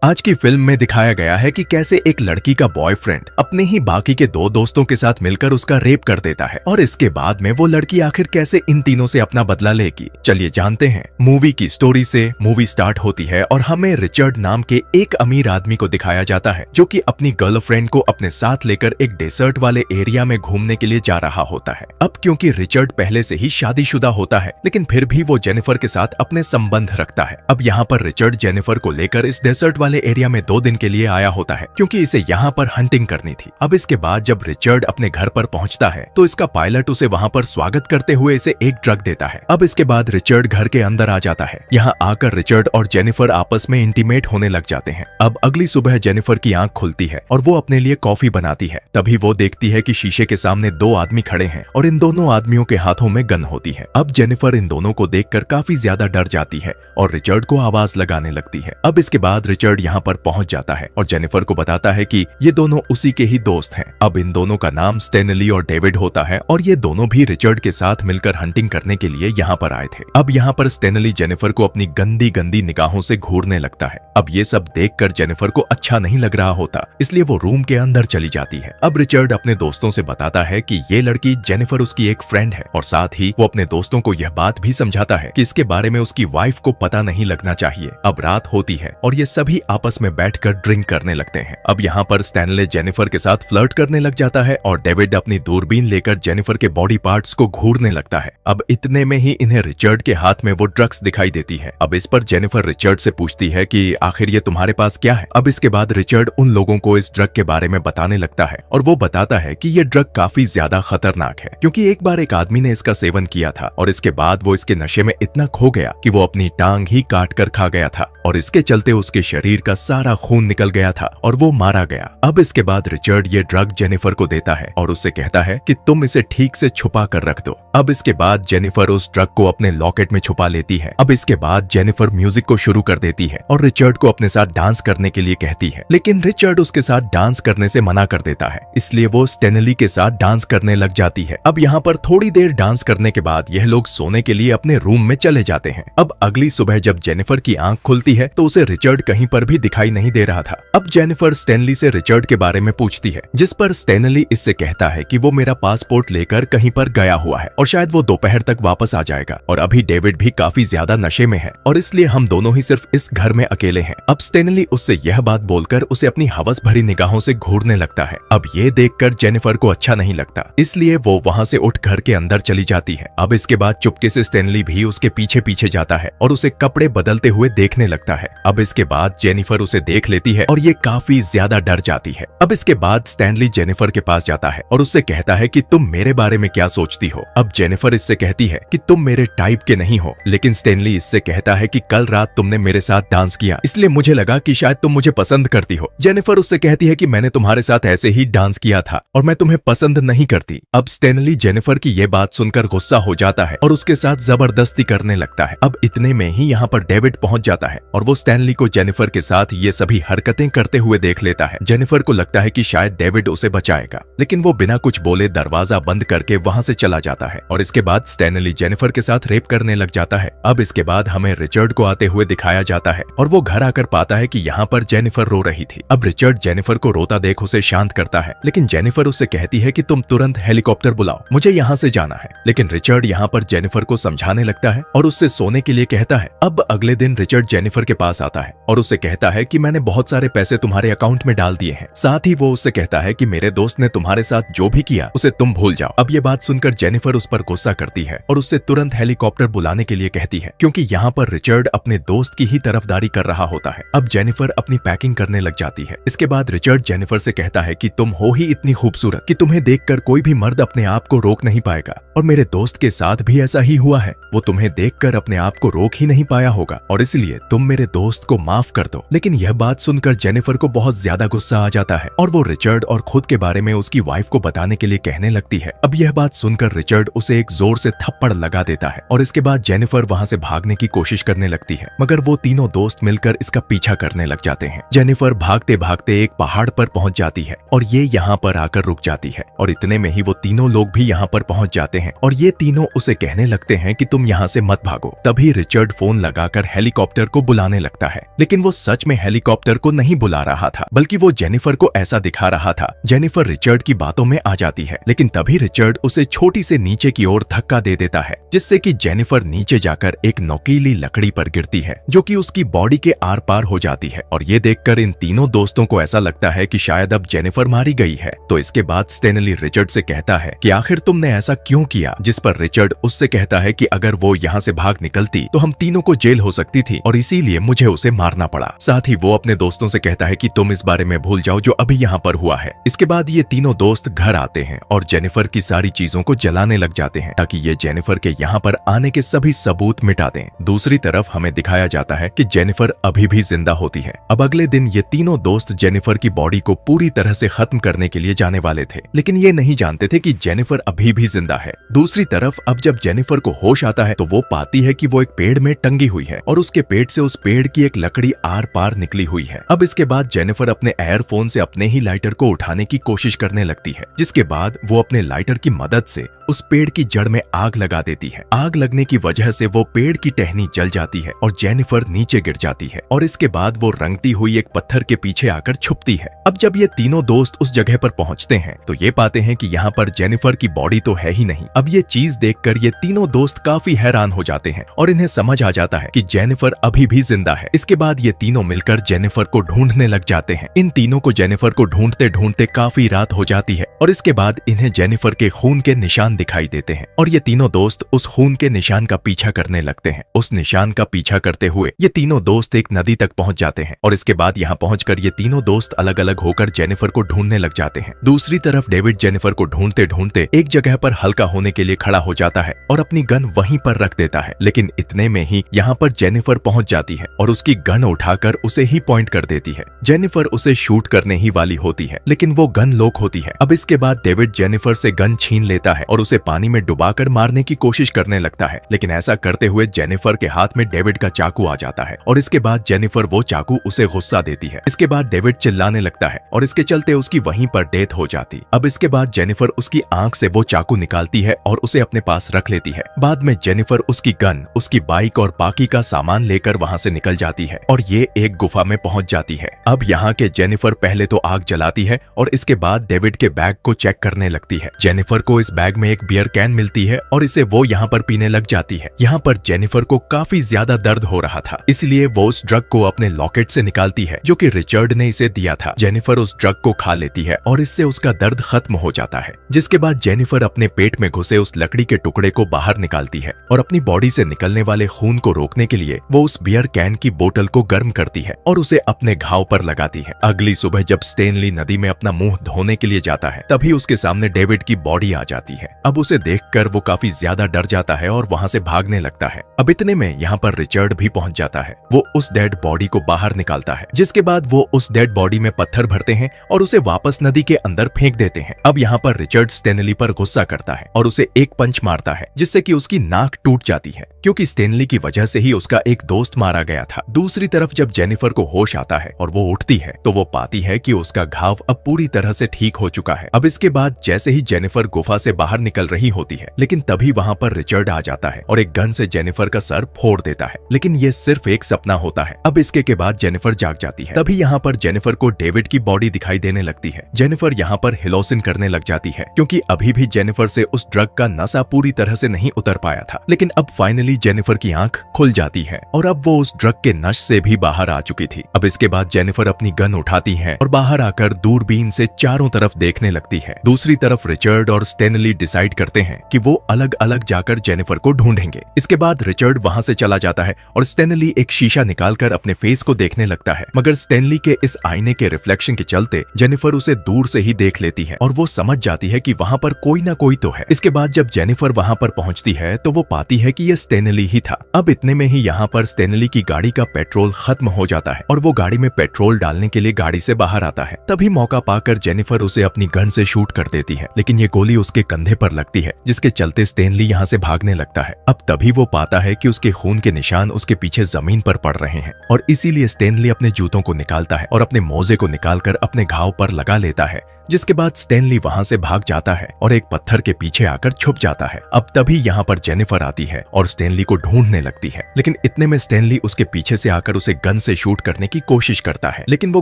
आज की फिल्म में दिखाया गया है कि कैसे एक लड़की का बॉयफ्रेंड अपने ही बाकी के दो दोस्तों के साथ मिलकर उसका रेप कर देता है और इसके बाद में वो लड़की आखिर कैसे इन तीनों से अपना बदला लेगी। चलिए जानते हैं। मूवी की स्टोरी से मूवी स्टार्ट होती है और हमें रिचर्ड नाम के एक अमीर आदमी को दिखाया जाता है जो कि अपनी गर्लफ्रेंड को अपने साथ लेकर एक डेजर्ट वाले एरिया में घूमने के लिए जा रहा होता है। अब क्योंकि रिचर्ड पहले से ही शादीशुदा होता है लेकिन फिर भी वो जेनिफर के साथ अपने संबंध रखता है। अब यहाँ पर रिचर्ड जेनिफर को लेकर इस डेजर्ट वाले एरिया में 2 दिन के लिए आया होता है क्योंकि इसे यहाँ पर हंटिंग करनी थी। अब इसके बाद जब रिचर्ड अपने घर पर पहुंचता है तो इसका पायलट उसे वहाँ पर स्वागत करते हुए इसे एक ड्रग देता है। अब इसके बाद रिचर्ड घर के अंदर आ जाता है। यहाँ आकर रिचर्ड और जेनिफर आपस में इंटीमेट होने लग जाते हैं। अब अगली सुबह जेनिफर की आंख खुलती है और वो अपने लिए कॉफी बनाती है। तभी वो देखती है कि शीशे के सामने 2 आदमी खड़े हैं और इन दोनों आदमियों के हाथों में गन होती है। अब जेनिफर इन दोनों को देखकर काफी ज्यादा डर जाती है और रिचर्ड को आवाज लगाने लगती है। अब इसके बाद रिचर्ड यहाँ पर पहुंच जाता है और जेनिफर को बताता है कि ये दोनों उसी के ही दोस्त हैं। अब इन दोनों का नाम स्टेनली और डेविड होता है और ये दोनों भी रिचर्ड के साथ मिलकर हंटिंग करने के लिए यहाँ पर आए थे। अब यहाँ पर स्टेनली जेनिफर को अपनी गंदी गंदी निगाहों से घूरने लगता है। अब ये सब देखकर जेनिफर को अच्छा नहीं लग रहा होता, इसलिए वो रूम के अंदर चली जाती है। अब रिचर्ड अपने दोस्तों से बताता है कि ये लड़की जेनिफर उसकी एक फ्रेंड है और साथ ही वो अपने दोस्तों को यह बात भी समझाता है कि इसके बारे में उसकी वाइफ को पता नहीं लगना चाहिए। अब रात होती है और ये सभी आपस में बैठकर ड्रिंक करने लगते हैं। अब यहाँ पर स्टैनले जेनिफर के साथ फ्लर्ट करने लग जाता है और डेविड अपनी दूरबीन लेकर जेनिफर के बॉडी पार्ट्स को घूरने लगता है। अब इतने में ही इन्हें रिचर्ड के हाथ में वो ड्रग्स दिखाई देती है। अब इस पर जेनिफर रिचर्ड से पूछती है कि आखिर ये तुम्हारे पास क्या है। अब इसके बाद रिचर्ड उन लोगों को इस ड्रग के बारे में बताने लगता है और वो बताता है कि ये ड्रग काफी ज्यादा खतरनाक है क्योंकि एक बार एक आदमी ने इसका सेवन किया था और इसके बाद वो इसके नशे में इतना खो गया कि वो अपनी टांग ही काट कर खा गया था और इसके चलते उसके शरीर का सारा खून निकल गया था और वो मारा गया। अब इसके बाद रिचर्ड ये ड्रग जेनिफर को देता है और उससे कहता है कि तुम इसे ठीक से छुपा कर रख दो। अब इसके बाद जेनिफर उस ड्रग को अपने लॉकेट में छुपा लेती है। अब इसके बाद जेनिफर म्यूजिक को शुरू कर देती है और रिचर्ड को अपने साथ डांस करने के लिए कहती है, लेकिन रिचर्ड उसके साथ डांस करने से मना कर देता है, इसलिए वो स्टेनली के साथ डांस करने लग जाती है। अब यहाँ पर थोड़ी देर डांस करने के बाद यह लोग सोने के लिए अपने रूम में चले जाते हैं। अब अगली सुबह जब जेनिफर की आंख खुलती है तो उसे रिचर्ड कहीं पर भी दिखाई नहीं दे रहा था। अब जेनिफर स्टेनली से रिचर्ड के बारे में पूछती है, जिस पर स्टेनली इससे कहता है कि वो मेरा पासपोर्ट लेकर कहीं पर गया हुआ है और शायद वो दोपहर तक वापस आ जाएगा और अभी डेविड भी काफी ज्यादा नशे में है और इसलिए हम दोनों ही सिर्फ इस घर में अकेले हैं। अब स्टेनली उससे यह बात बोलकर उसे अपनी हवस भरी निगाहों से घूरने लगता है। अब ये देखकर जेनिफर को अच्छा नहीं लगता, इसलिए वो वहाँ से उठ घर के अंदर चली जाती है। अब इसके बाद चुपके से स्टेनली भी उसके पीछे पीछे जाता है और उसे कपड़े बदलते हुए देखने लगता है। अब इसके बाद जेनिफर उसे देख लेती है और ये काफी ज्यादा डर जाती है। अब इसके बाद स्टैनली जेनिफर के पास जाता है और उससे कहता है कि तुम मेरे बारे में क्या सोचती हो। अब जेनिफर इससे कहती है कि तुम मेरे टाइप के नहीं हो, लेकिन स्टैनली इससे कहता है कि कल रात तुमने मेरे साथ डांस किया इसलिए मुझे लगा कि शायद तुम मुझे पसंद करती हो। जेनिफर उससे कहती है कि मैंने तुम्हारे साथ ऐसे ही डांस किया था और मैं तुम्हें पसंद नहीं करती। अब स्टैनली जेनिफर की ये बात सुनकर गुस्सा हो जाता है और उसके साथ जबरदस्ती करने लगता है। अब इतने में ही यहाँ पर डेविड पहुंच जाता है और वो स्टैनली को जेनिफर के साथ ये सभी हरकतें करते हुए देख लेता है। जेनिफर को लगता है कि शायद डेविड उसे बचाएगा, लेकिन वो बिना कुछ बोले दरवाजा बंद करके वहां से चला जाता है और इसके बाद स्टैनली जेनिफर के साथ रेप करने लग जाता है। अब इसके बाद हमें रिचर्ड को आते हुए दिखाया जाता है और वो घर आकर पाता है कि यहाँ पर जेनिफर रो रही थी। अब रिचर्ड जेनिफर को रोता देख उसे शांत करता है, लेकिन जेनिफर उससे कहती है कि तुम तुरंत हेलीकॉप्टर बुलाओ, मुझे यहाँ से जाना है। लेकिन रिचर्ड यहाँ पर जेनिफर को समझाने लगता है और उससे सोने के लिए कहता है। अब अगले दिन रिचर्ड जेनिफर के पास आता है और उससे कहता है कि मैंने बहुत सारे पैसे तुम्हारे अकाउंट में डाल दिए हैं। साथ ही वो उससे कहता है कि मेरे दोस्त ने तुम्हारे साथ जो भी किया उसे तुम भूल जाओ। अब ये बात सुनकर जेनिफर उस पर गुस्सा करती है और उससे तुरंत हेलीकॉप्टर बुलाने के लिए कहती है क्योंकि यहाँ पर रिचर्ड अपने दोस्त की ही तरफदारी कर रहा होता है। अब जेनिफर अपनी पैकिंग करने लग जाती है। इसके बाद रिचर्ड जेनिफर से कहता है कि तुम हो ही इतनी खूबसूरत कि तुम्हें देखकर कोई भी मर्द अपने आप को रोक नहीं पाएगा और मेरे दोस्त के साथ भी ऐसा ही हुआ है। वो तुम्हें देखकर अपने आप को रोक ही नहीं पाया होगा और इसलिए तुम मेरे दोस्त को माफ कर दो। लेकिन यह बात सुनकर जेनिफर को बहुत ज्यादा गुस्सा आ जाता है और वो रिचर्ड और खुद के बारे में उसकी वाइफ को बताने के लिए कहने लगती है। अब यह बात सुनकर रिचर्ड उसे एक जोर से थप्पड़ लगा देता है और इसके बाद जेनिफर वहां से भागने की कोशिश करने लगती है, मगर वो तीनों दोस्त मिलकर इसका पीछा करने लग जाते हैं। जेनिफर भागते भागते एक पहाड़ पर पहुंच जाती है और ये यहाँ पर आकर रुक जाती है और इतने में ही वो तीनों लोग भी यहाँ पर पहुंच जाते हैं और ये तीनों उसे कहने लगते हैं कि तुम यहाँ से मत भागो। तभी रिचर्ड फोन लगाकर हेलीकॉप्टर को बुलाने लगता है, लेकिन वो सच में हेलीकॉप्टर को नहीं बुला रहा था, बल्कि वो जेनिफर को ऐसा दिखा रहा था। जेनिफर रिचर्ड की बातों में आ जाती है, लेकिन तभी रिचर्ड उसे छोटी से नीचे की ओर धक्का दे देता है, जिससे कि जेनिफर नीचे जाकर एक नुकीली लकड़ी पर गिरती है, जो कि उसकी बॉडी के आर पार हो जाती है। और ये देखकर इन तीनों दोस्तों को ऐसा लगता है कि शायद अब जेनिफर मारी गई है। तो इसके बाद स्टेनली रिचर्ड से कहता है कि आखिर तुमने ऐसा क्यों किया, जिस पर रिचर्ड उससे कहता है कि अगर वो यहाँ से भाग निकलती तो हम तीनों को जेल हो सकती थी और इसीलिए मुझे उसे मारना पड़ा। साथ ही वो अपने दोस्तों से कहता है कि तुम इस बारे में भूल जाओ जो अभी यहाँ पर हुआ है। इसके बाद ये तीनों दोस्त घर आते हैं और जेनिफर की सारी चीजों को जलाने लग जाते हैं, ताकि ये जेनिफर के यहाँ पर आने के सभी सबूत मिटा दें। दूसरी तरफ हमें दिखाया जाता है कि जेनिफर अभी भी जिंदा होती है। अब अगले दिन ये तीनों दोस्त जेनिफर की बॉडी को पूरी तरह से खत्म करने के लिए जाने वाले थे, लेकिन ये नहीं जानते थे कि जेनिफर अभी भी जिंदा है। दूसरी तरफ अब जब जेनिफर को होश आता है तो वो पाती है कि वो एक पेड़ में टंगी हुई है और उसके पेट से उस पेड़ की एक लकड़ी आर पार निकली हुई है। अब इसके बाद जेनिफर अपने एयरफोन से अपने ही लाइटर को उठाने की कोशिश करने लगती है, जिसके बाद वो अपने लाइटर की मदद से उस पेड़ की जड़ में आग लगा देती है। आग लगने की वजह से वो पेड़ की टहनी जल जाती है और जेनिफर नीचे गिर जाती है और इसके बाद वो रंगती हुई एक पत्थर के पीछे आकर छुपती है। अब जब ये तीनों दोस्त उस जगह पर पहुंचते हैं तो ये पाते हैं कि यहाँ पर जेनिफर की बॉडी तो है ही नहीं। अब ये चीज देखकर ये तीनों दोस्त काफी हैरान हो जाते हैं और इन्हें समझ आ जाता है कि जेनिफर अभी भी जिंदा है। इसके बाद ये तीनों मिलकर जेनिफर को ढूंढने लग जाते हैं। इन तीनों को जेनिफर को ढूंढते ढूंढते काफी रात हो जाती है और इसके बाद इन्हें जेनिफर के खून के निशान दिखाई देते हैं और ये तीनों दोस्त उस खून के निशान का पीछा करने लगते हैं। उस निशान का पीछा करते हुए ये तीनों दोस्त एक नदी तक पहुंच जाते हैं और इसके बाद यहाँ पहुंचकर ये तीनों दोस्त अलग अलग होकर जेनिफर को ढूंढने लग जाते हैं। दूसरी तरफ डेविड जेनिफर को ढूंढते ढूंढते एक जगह पर हल्का होने के लिए खड़ा हो जाता है और अपनी गन वहीं पर रख देता है, लेकिन इतने में ही यहाँ पर जेनिफर पहुंच जाती है और उसकी गन उठाकर उसे ही पॉइंट कर देती है। जेनिफर उसे शूट करने ही वाली होती है, लेकिन वो गन लॉक होती है। अब इसके बाद डेविड जेनिफर से गन छीन लेता है और उसे पानी में डुबाकर मारने की कोशिश करने लगता है, लेकिन ऐसा करते हुए जेनिफर के हाथ में डेविड का चाकू आ जाता है और इसके बाद जेनिफर वो चाकू उसे गुस्सा देती है। इसके बाद डेविड चिल्लाने लगता है और इसके चलते उसकी वहीं पर डेथ हो जाती। अब इसके बाद जेनिफर उसकी आंख से वो चाकू निकालती है और उसे अपने पास रख लेती है। बाद में जेनिफर उसकी गन, उसकी बाइक और बाकी का सामान लेकर वहाँ से निकल जाती है और ये एक गुफा में पहुंच जाती है। अब यहाँ के जेनिफर पहले तो आग जलाती है और इसके बाद डेविड के बैग को चेक करने लगती है। जेनिफर को इस बैग में एक बियर कैन मिलती है और इसे वो यहाँ पर पीने लग जाती है। यहाँ पर जेनिफर को काफी ज्यादा दर्द हो रहा था, इसलिए वो उस ड्रग को अपने लॉकेट से निकालती है जो कि रिचर्ड ने इसे दिया था। जेनिफर उस ड्रग को खा लेती है और इससे उसका दर्द खत्म हो जाता है, जिसके बाद जेनिफर अपने पेट में घुसे उस लकड़ी के टुकड़े को बाहर निकालती है और अपनी बॉडी से निकलने वाले खून को रोकने के लिए वो उस बियर कैन की बोतल को गर्म करती है और उसे अपने घाव पर लगाती है। अगली सुबह जब स्टेनली नदी में अपना मुंह धोने के लिए जाता है तभी उसके सामने डेविड की बॉडी आ जाती है। अब उसे देखकर वो काफी ज्यादा डर जाता है और वहाँ से भागने लगता है। अब इतने में यहाँ पर रिचर्ड भी पहुंच जाता है। वो उस डेड बॉडी को बाहर निकालता है, जिसके बाद वो उस डेड बॉडी में पत्थर भरते हैं और उसे वापस नदी के अंदर फेंक देते हैं। अब यहाँ पर रिचर्ड स्टेनली पर गुस्सा करता है और उसे एक पंच मारता है, जिससे कि उसकी नाक टूट जाती है, क्योंकि स्टेनली की वजह से ही उसका एक दोस्त मारा गया था। दूसरी तरफ जब जेनिफर को होश आता है और वो उठती है तो वो पाती है कि उसका घाव अब पूरी तरह से ठीक हो चुका है। अब इसके बाद जैसे ही जेनिफर गुफा से बाहर निकल रही होती है, लेकिन तभी वहाँ पर रिचर्ड आ जाता है और एक गन से जेनिफर का सर फोड़ देता है, लेकिन ये सिर्फ एक सपना होता है। अब इसके के बाद जेनिफर जाग जाती है। तभी यहाँ पर जेनिफर को डेविड की बॉडी दिखाई देने लगती है। जेनिफर यहाँ पर हिलोसिन करने लग जाती है, क्योंकि अभी भी जेनिफर से उस ड्रग का नशा पूरी तरह से नहीं उतर पाया था, लेकिन अब फाइनली जेनिफर की आंख खुल जाती है और अब वो उस ड्रग के नश से भी बाहर आ चुकी थी। अब इसके बाद जेनिफर अपनी गन उठाती है और बाहर आकर दूरबीन से चारों तरफ देखने लगती है। दूसरी तरफ रिचर्ड और स्टेनली डिसाइड करते हैं कि वो अलग अलग जाकर जेनिफर को ढूंढेंगे। इसके बाद रिचर्ड वहां से चला जाता है और स्टेनली एक शीशा निकालकर अपने फेस को देखने लगता है, मगर स्टेनली के इस आईने के रिफ्लेक्शन के चलते जेनिफर उसे दूर से ही देख लेती है और वो समझ जाती है कि वहां पर कोई ना कोई तो है। इसके बाद जब जेनिफर वहां पर पहुंचती है तो वो पाती है कि ये स्टेनली ही था। अब इतने में ही यहाँ पर स्टेनली की गाड़ी का पेट्रोल खत्म हो जाता है और वो गाड़ी में पेट्रोल डालने के लिए गाड़ी से बाहर आता है। तभी मौका पाकर जेनिफर उसे अपनी गन से शूट कर देती है, लेकिन ये गोली उसके कंधे पर लगती है, जिसके चलते स्टेनली यहाँ से भागने लगता है। अब तभी वो पाता है कि उसके खून के निशान उसके पीछे जमीन पर पड़ रहे हैं और इसीलिए स्टेनली अपने जूतों को निकालता है और अपने मोजे को निकालकर अपने घाव पर लगा लेता है, जिसके बाद स्टेनली वहां से भाग जाता है और एक पत्थर के पीछे आकर छुप जाता है। अब तभी यहाँ पर जेनिफर आती है और स्टेनली को ढूंढने लगती है, लेकिन इतने में स्टेनली उसके पीछे से आकर उसे गन से शूट करने की कोशिश करता है, लेकिन वो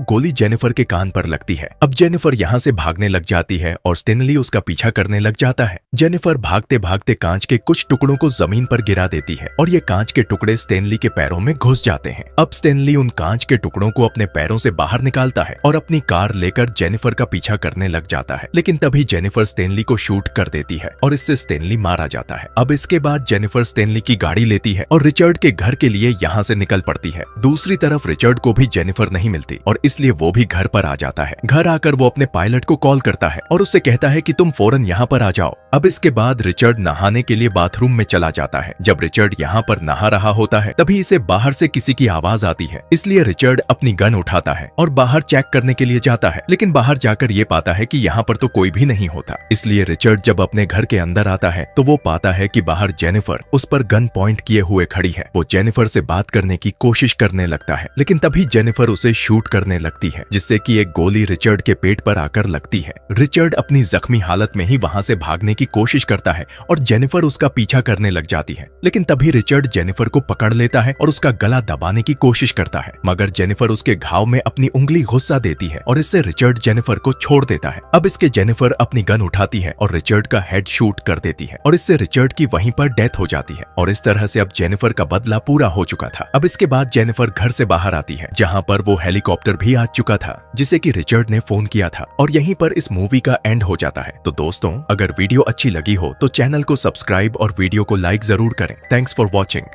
गोली जेनिफर के कान पर लगती है। अब जेनिफर यहाँ से भागने लग जाती है और स्टेनली उसका पीछा करने लग जाता है। जेनिफर भागते भागते कांच के कुछ टुकड़ों को जमीन पर गिरा देती है और ये कांच के टुकड़े स्टेनली के पैरों में घुस जाते हैं। अब स्टेनली उन कांच के टुकड़ों को अपने पैरों से बाहर निकालता है और अपनी कार लेकर जेनिफर का पीछा करने लग जाता है, लेकिन तभी जेनिफर स्टेनली को शूट कर देती है और इससे स्टेनली मारा जाता है। अब इसके बाद जेनिफर स्टेनली की गाड़ी लेती है और रिचर्ड के घर के लिए यहाँ से निकल पड़ती है। दूसरी तरफ रिचर्ड को भी जेनिफर नहीं मिलती और इसलिए वो भी घर पर आ जाता है। घर आकर वो अपने पायलट को कॉल करता है और उससे कहता है कि तुम फौरन यहाँ पर आ जाओ। अब इसके बाद रिचर्ड नहाने के लिए बाथरूम में चला जाता है। जब रिचर्ड यहाँ पर नहा रहा होता है तभी इसे बाहर से किसी की आवाज आती है, इसलिए रिचर्ड अपनी गन उठाता है और बाहर चेक करने के लिए जाता है, लेकिन बाहर जाकर ये पाता है कि यहाँ पर तो कोई भी नहीं होता। इसलिए रिचर्ड जब अपने घर के अंदर आता है तो वो पाता है कि बाहर जेनिफर उस पर गन पॉइंट किए हुए खड़ी है। वो जेनिफर से बात करने की कोशिश करने लगता है, लेकिन तभी जेनिफर उसे शूट करने लगती है, जिससे कि एक गोली रिचर्ड के पेट पर आकर लगती है। रिचर्ड अपनी जख्मी हालत में ही वहां से भागने की कोशिश करता है और जेनिफर उसका पीछा करने लग जाती है, लेकिन तभी रिचर्ड जेनिफर को पकड़ लेता है और उसका गला दबाने की कोशिश करता है, मगर जेनिफर उसके घाव में अपनी उंगली घुसा देती है और इससे रिचर्ड जेनिफर को छोड़ देता है। अब इसके जेनिफर अपनी गन उठाती है और रिचर्ड का हेड शूट कर देती है और इससे रिचर्ड की वहीं पर डेथ हो जाती है और इस तरह से अब जेनिफर का बदला पूरा हो चुका था। अब इसके बाद जेनिफर घर से बाहर आती है, जहां पर वो हेलीकॉप्टर भी आ चुका था जिसे कि रिचर्ड ने फोन किया था, और यहीं पर इस मूवी का एंड हो जाता है। तो दोस्तों, अगर वीडियो अच्छी लगी हो तो चैनल को सब्सक्राइब और वीडियो को लाइक जरूर करें। Thanks for watching.